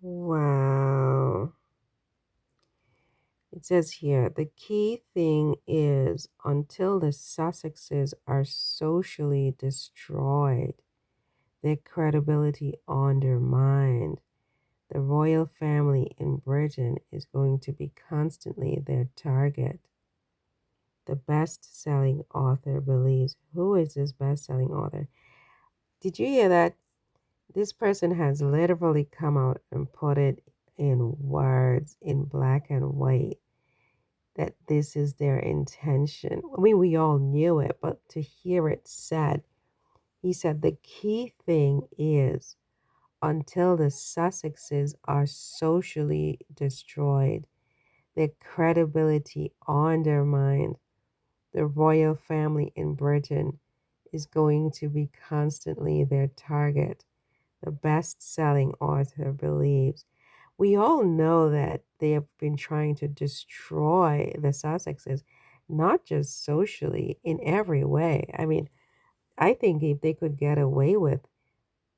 Wow. It says here the key thing is until the Sussexes are socially destroyed, their credibility undermined, the royal family in Britain is going to be constantly their target. The best selling author believes. Who is this best selling author? Did you hear that? This person has literally come out and put it in words in black and white that this is their intention. I mean, we all knew it, but to hear it said, he said the key thing is until the Sussexes are socially destroyed, their credibility undermined, the royal family in Britain is going to be constantly their target. The best selling author believes. We all know that they have been trying to destroy the Sussexes, not just socially, in every way. I mean, I think if they could get away with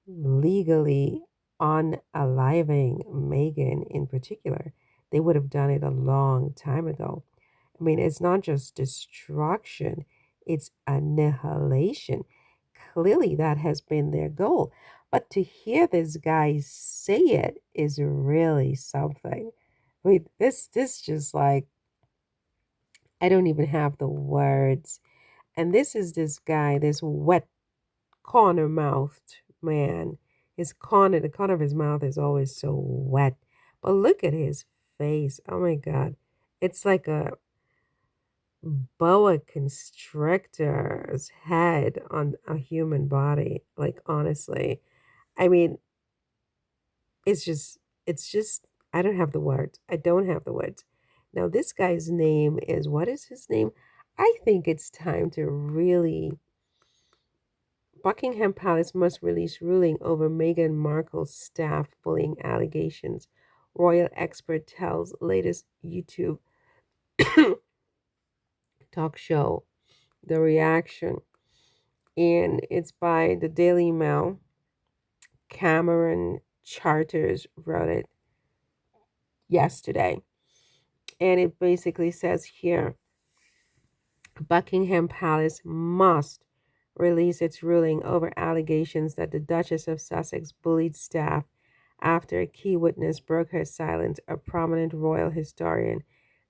legally unaliving Megan in particular, they would have done it a long time ago. I mean, it's not just destruction, it's annihilation. Clearly, that has been their goal. But to hear this guy say it is really something. I mean, this just like, I don't even have the words. And this is this guy, this wet corner mouthed man. The corner of his mouth is always so wet. But look at his face. Oh my God. It's like a boa constrictor's head on a human body. Like, honestly. I mean, it's just, I don't have the words. I don't have the words. Now, this guy's name is, what is his name? I think it's time to really Buckingham Palace must release ruling over Meghan Markle's staff bullying allegations. Royal expert tells latest YouTube talk show. The reaction. And it's by the Daily Mail. Cameron Charters wrote it yesterday. And it basically says here Buckingham Palace must release its ruling over allegations that the Duchess of Sussex bullied staff after a key witness broke her silence, a prominent royal historian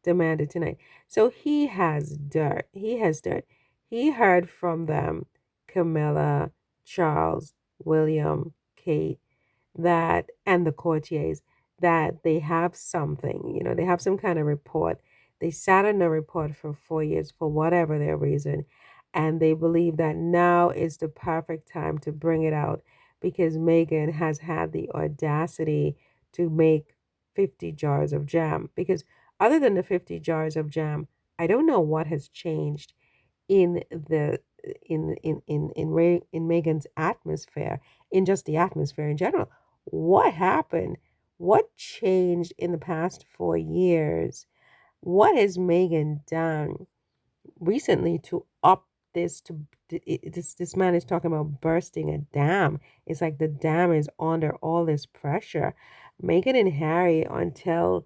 demanded tonight. So he has dirt. He has dirt. He heard from them, Camilla, Charles, William, Kate, that, and the courtiers, that they have something, they have some kind of report. They sat on the report for 4 years for whatever their reason, and they believe that now is the perfect time to bring it out because Megan has had the audacity to make 50 jars of jam. Because other than the 50 jars of jam, I don't know what has changed in the in Megan's atmosphere, in just the atmosphere in general. What happened? What changed in the past 4 years? What has Megan done recently to up this to this man is talking about bursting a dam. It's like the dam is under all this pressure. Meghan and Harry until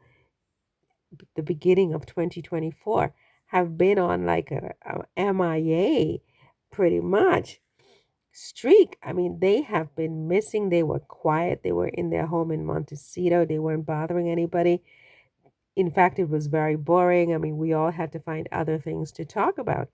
the beginning of 2024 have been on like a MIA pretty much streak. I mean, they have been missing. They were quiet. They were in their home in Montecito. They weren't bothering anybody. In fact, it was very boring. I mean, we all had to find other things to talk about.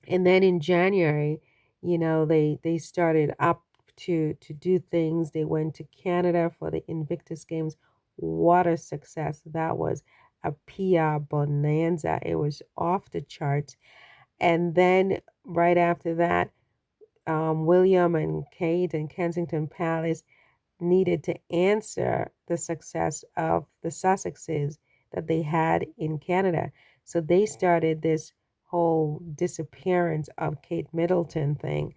And then in January, they started up to do things. They went to Canada for the Invictus Games. What a success that was! A PR bonanza. It was off the charts. And then right after that, William and Kate and Kensington Palace needed to answer the success of the Sussexes that they had in Canada. So they started this whole disappearance of Kate Middleton thing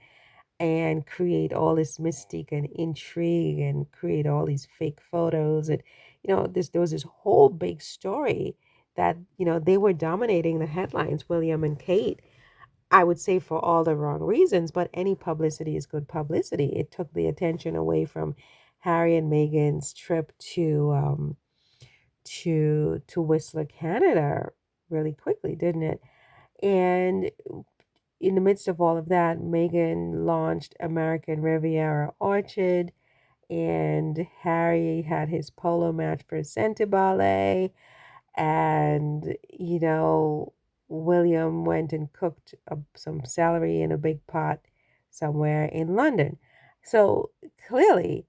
and create all this mystique and intrigue and create all these fake photos. And, there was this whole big story that, they were dominating the headlines, William and Kate. I would say for all the wrong reasons, but any publicity is good publicity. It took the attention away from Harry and Meghan's trip to Whistler, Canada, really quickly, didn't it? And in the midst of all of that, Meghan launched American Riviera Orchard, and Harry had his polo match presented ballet, and William went and cooked some celery in a big pot somewhere in London. So clearly,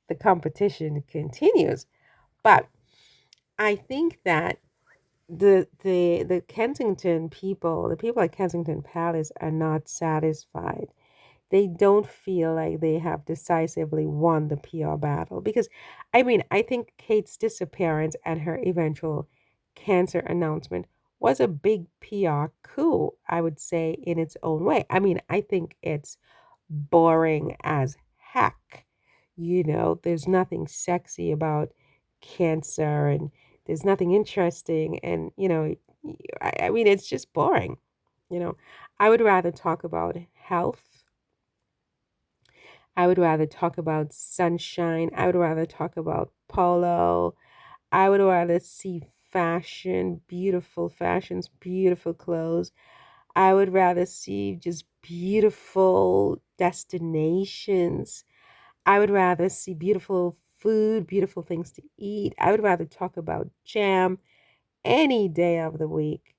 the competition continues. But I think that the Kensington people, the people at Kensington Palace, are not satisfied. They don't feel like they have decisively won the PR battle because, I mean, I think Kate's disappearance and her eventual cancer announcement was a big PR coup, I would say, in its own way. I mean, I think it's boring as heck. There's nothing sexy about cancer, and there's nothing interesting. And, I mean, it's just boring. You know, I would rather talk about health. I would rather talk about sunshine. I would rather talk about polo. I would rather see fashion, beautiful fashions, beautiful clothes. I would rather see just beautiful destinations. I would rather see beautiful food, beautiful things to eat. I would rather talk about jam any day of the week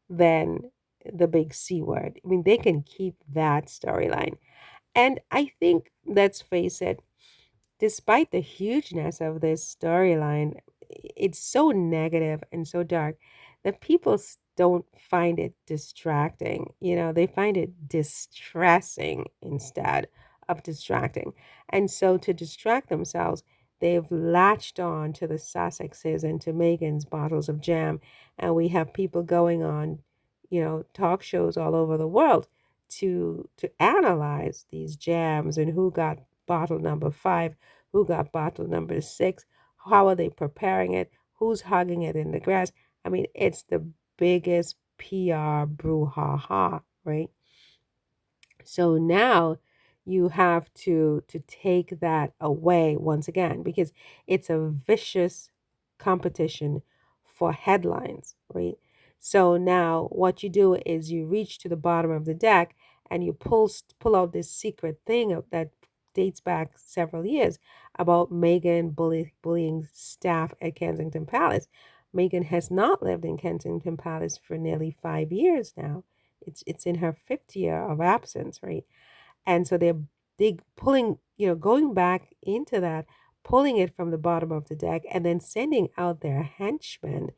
than the big C word. I mean, they can keep that storyline. And I think, let's face it, despite the hugeness of this storyline, it's so negative and so dark that people don't find it distracting. They find it distressing instead of distracting. And so to distract themselves, they've latched on to the Sussexes and to Meghan's bottles of jam. And we have people going on, talk shows all over the world to analyze these jams and who got bottle number 5, who got bottle number 6, how are they preparing it, who's hugging it in the grass. I mean, it's the biggest PR brouhaha, right? So now you have to take that away once again because it's a vicious competition for headlines, right? So now what you do is you reach to the bottom of the deck and you pull out this secret thing that dates back several years about Meghan bullying staff at Kensington Palace. Meghan has not lived in Kensington Palace for nearly 5 years now. It's in her fifth year of absence, right? And so they're pulling, going back into that, pulling it from the bottom of the deck, and then sending out their henchmen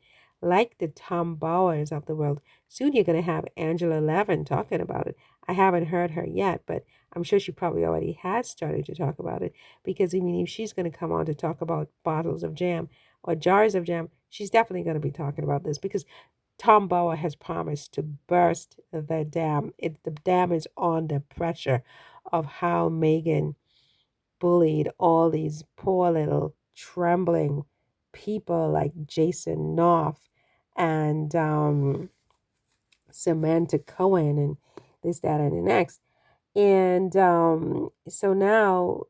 like the Tom Bowers of the world. Soon you're going to have Angela Levin talking about it. I haven't heard her yet, but I'm sure she probably already has started to talk about it because, I mean, if she's going to come on to talk about bottles of jam or jars of jam, she's definitely going to be talking about this because Tom Bower has promised to burst the dam. The dam is under pressure of how Meghan bullied all these poor little trembling people like Jason Knopf and Samantha Cohen and this, that, and the next. And so now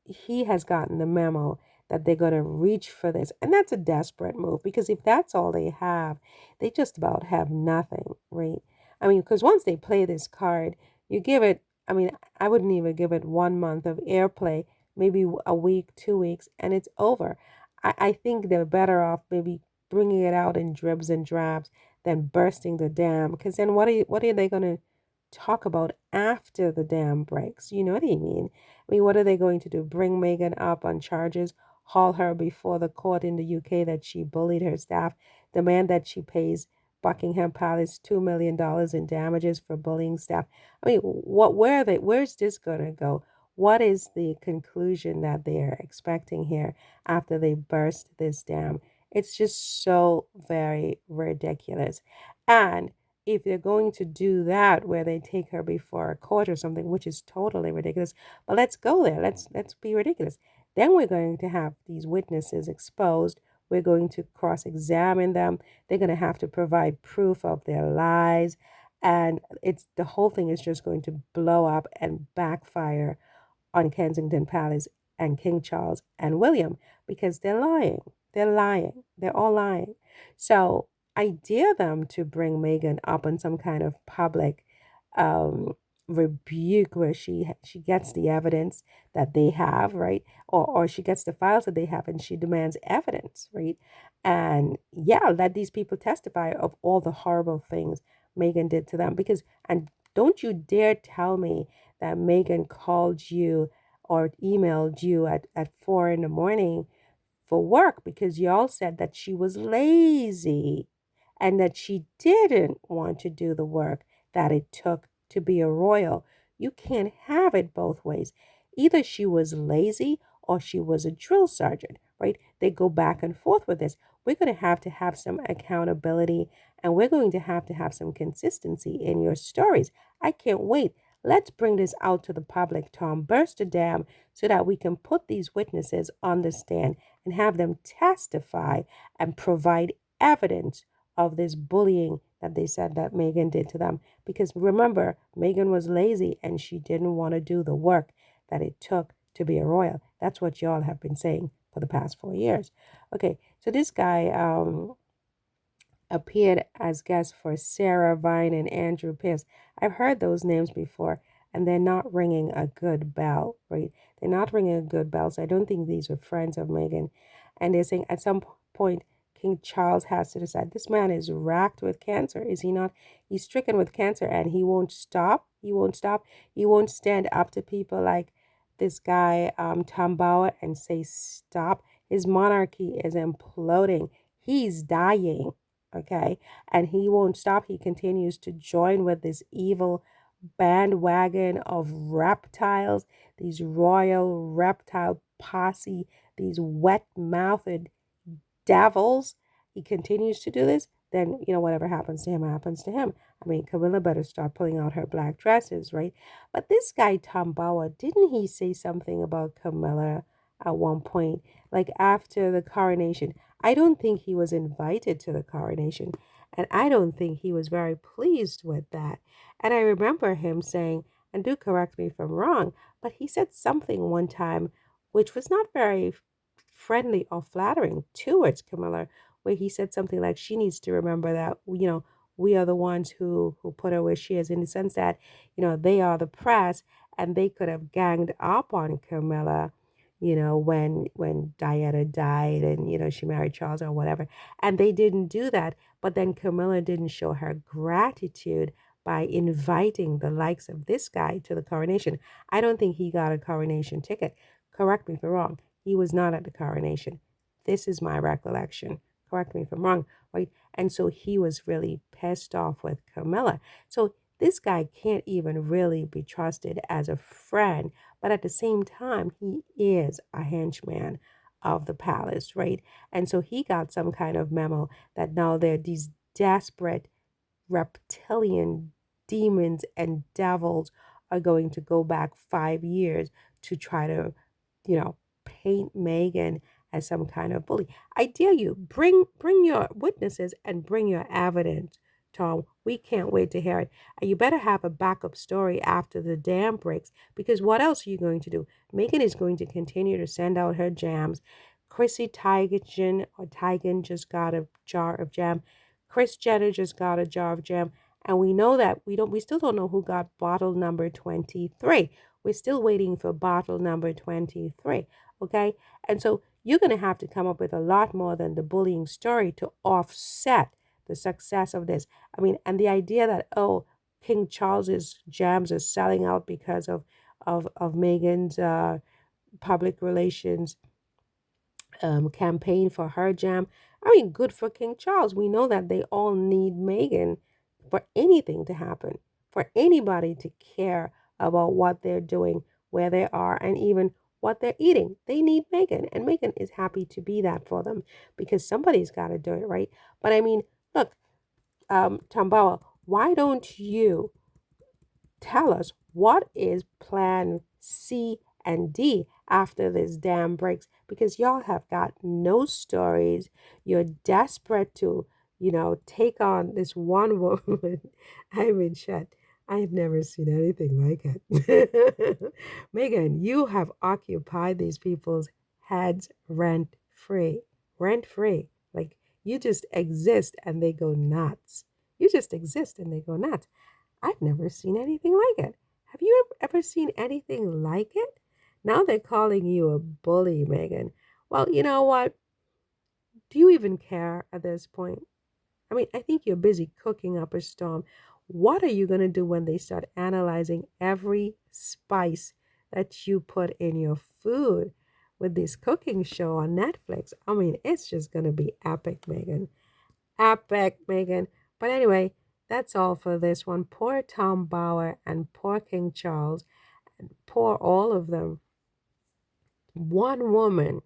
he has gotten the memo that they're going to reach for this. And that's a desperate move because if that's all they have, they just about have nothing, right? I mean, because once they play this card, you give it, I mean, I wouldn't even give it 1 month of airplay, maybe a week, 2 weeks, and it's over. I think they're better off maybe bringing it out in dribs and drabs than bursting the dam because then what are they going to talk about after the dam breaks? You know what I mean? I mean, what are they going to do? Bring Meghan up on charges, haul her before the court in the UK that she bullied her staff, demand that she pays Buckingham Palace $2 million in damages for bullying staff. I mean, where's this gonna go? What is the conclusion that they're expecting here after they burst this dam? It's just so very ridiculous. And if they're going to do that where they take her before a court or something, which is totally ridiculous, but let's go there. Let's be ridiculous. Then we're going to have these witnesses exposed. We're going to cross-examine them. They're going to have to provide proof of their lies. And it's the whole thing is just going to blow up and backfire on Kensington Palace and King Charles and William because they're lying. They're lying. They're all lying. So I dare them to bring Meghan up on some kind of public um, rebuke where she gets the evidence that they have, right? Or she gets the files that they have and she demands evidence, right? And yeah, let these people testify of all the horrible things Meghan did to them. Because, and don't you dare tell me that Meghan called you or emailed you at 4 in the morning for work because y'all said that she was lazy and that she didn't want to do the work that it took to be a royal. You can't have it both ways. Either she was lazy or she was a drill sergeant, right? They go back and forth with this. We're going to have some accountability and we're going to have some consistency in your stories. I can't wait. Let's bring this out to the public, Tom. Burst a dam so that we can put these witnesses on the stand and have them testify and provide evidence of this bullying that they said that Meghan did to them. Because remember, Meghan was lazy and she didn't want to do the work that it took to be a royal. That's what y'all have been saying for the past 4 years. Okay, so this guy appeared as guests for Sarah Vine and Andrew Pierce. I've heard those names before, and they're not ringing a good bell, right? They're not ringing a good bell, so I don't think these were friends of Meghan. And they're saying at some point, King Charles has to decide. This man is racked with cancer, is he not? He's stricken with cancer, and he won't stop. He won't stop. He won't stand up to people like this guy, Tom BOWER, and say, stop. His monarchy is imploding. He's dying, okay? And he won't stop. He continues to join with this evil bandwagon of reptiles, these royal reptile posse, these wet-mouthed devils. He continues to do this, then, whatever happens to him happens to him. I mean, Camilla better start pulling out her black dresses, right? But this guy, Tom BOWER, didn't he say something about Camilla at one point, like after the coronation? I don't think he was invited to the coronation, and I don't think he was very pleased with that. And I remember him saying, and do correct me if I'm wrong, but he said something one time which was not very friendly or flattering towards Camilla, where he said something like she needs to remember that, we are the ones who put her where she is, in the sense that, they are the press and they could have ganged up on Camilla, when Diana died and, she married Charles or whatever. And they didn't do that. But then Camilla didn't show her gratitude by inviting the likes of this guy to the coronation. I don't think he got a coronation ticket. Correct me if I'm wrong. He was not at the coronation. This is my recollection. Correct me if I'm wrong, right? And so he was really pissed off with Camilla. So this guy can't even really be trusted as a friend, but at the same time, he is a henchman of the palace, right? And so he got some kind of memo that now there are these desperate reptilian demons and devils are going to go back 5 years to try to, you know, paint Meghan as some kind of bully. I dare you, bring your witnesses and bring your evidence, Tom. We can't wait to hear it. And you better have a backup story after the dam breaks, because what else are you going to do? Meghan is going to continue to send out her jams. Chrissy Teigen just got a jar of jam. Kris Jenner just got a jar of jam. And we know that we still don't know who got bottle number 23. We're still waiting for bottle number 23. Okay? And so you're going to have to come up with a lot more than the bullying story to offset the success of this. I mean, and the idea that, oh, King Charles's jams are selling out because of Meghan's public relations campaign for her jam. I mean, good for King Charles. We know that they all need Meghan for anything to happen, for anybody to care about what they're doing, where they are, and even what they're eating. They need Meghan, and Meghan is happy to be that for them because somebody's got to do it, right? But I mean, look, Tom BOWER, why don't you tell us what is plan C and D after this dam breaks? Because y'all have got no stories. You're desperate to, take on this one woman. I mean, shut. I've never seen anything like it. Megan, you have occupied these people's heads rent free. Rent free. Like you just exist and they go nuts. You just exist and they go nuts. I've never seen anything like it. Have you ever seen anything like it? Now they're calling you a bully, Megan. Well, you know what? Do you even care at this point? I mean, I think you're busy cooking up a storm. What are you going to do when they start analyzing every spice that you put in your food with this cooking show on Netflix? I mean, it's just going to be epic, Megan. Epic, Megan. But anyway, that's all for this one. Poor Tom Bower and poor King Charles, and poor all of them. One woman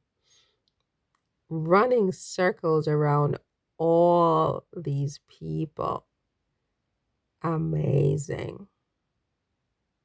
running circles around all these people. Amazing.